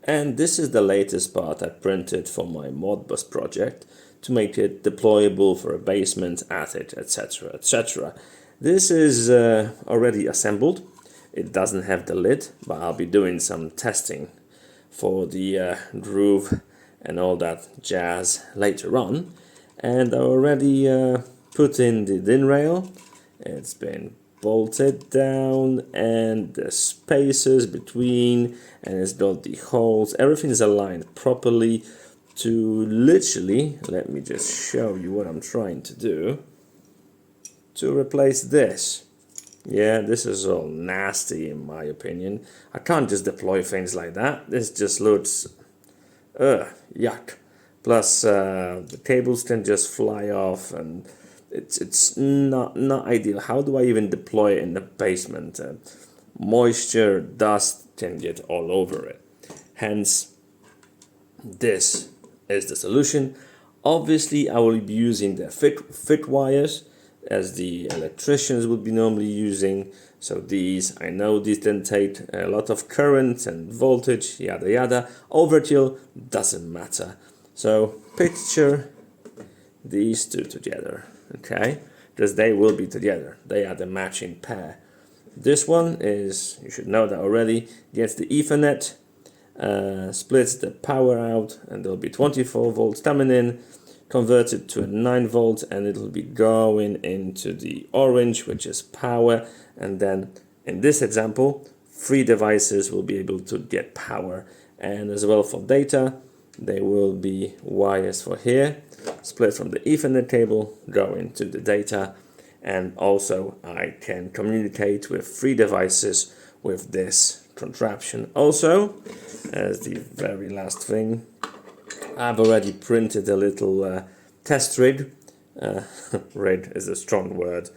And this is the latest part I printed for my Modbus project to make it deployable for a basement, attic, etc, etc. This is already assembled. It doesn't have the lid, but I'll be doing some testing for the groove and all that jazz later on. And I already put in the DIN rail. It's been bolted down and the spaces between, and it's got the holes. Everything is aligned properly to literally, let me just show you what I'm trying to do, to replace this. Yeah, this is all nasty in my opinion. I can't just deploy things like that. This just looks yuck. Plus the cables can just fly off, and it's not ideal. How do I even deploy it in the basement? Moisture, dust can get all over it. Hence, this is the solution. Obviously, I will be using the fit wires as the electricians would be normally using. So these, I know these then take a lot of current and voltage, yada yada. Overkill doesn't matter. So picture these two together, okay? Because they will be together. They are the matching pair. This one is, you should know that already, gets the Ethernet, splits the power out, and there'll be 24 volts coming in, converted to a 9 volt, and it'll be going into the orange, which is power. And then in this example, 3 devices will be able to get power. And as well for data, there will be wires for here, split from the Ethernet cable, go into the data, and also I can communicate with 3 devices with this contraption. Also, as the very last thing, I've already printed a little test rig. Rig is a strong word,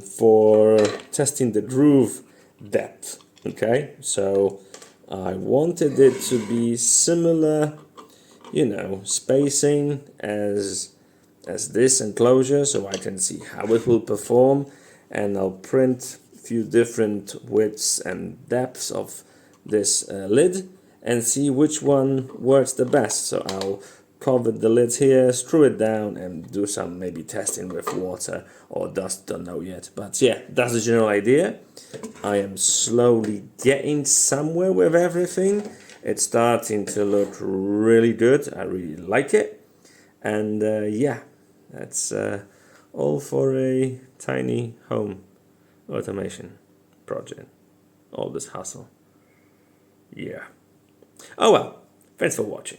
for testing the groove depth. Okay, so I wanted it to be similar, you know, spacing as this enclosure, so I can see how it will perform. And I'll print a few different widths and depths of this lid and see which one works the best. So I'll cover the lid here, screw it down, and do some maybe testing with water or dust, don't know yet. But yeah, that's the general idea. I am slowly getting somewhere with everything. It's starting to look really good. I really like it. And yeah, that's all for a tiny home automation project. All this hustle. Yeah. Oh well, thanks for watching.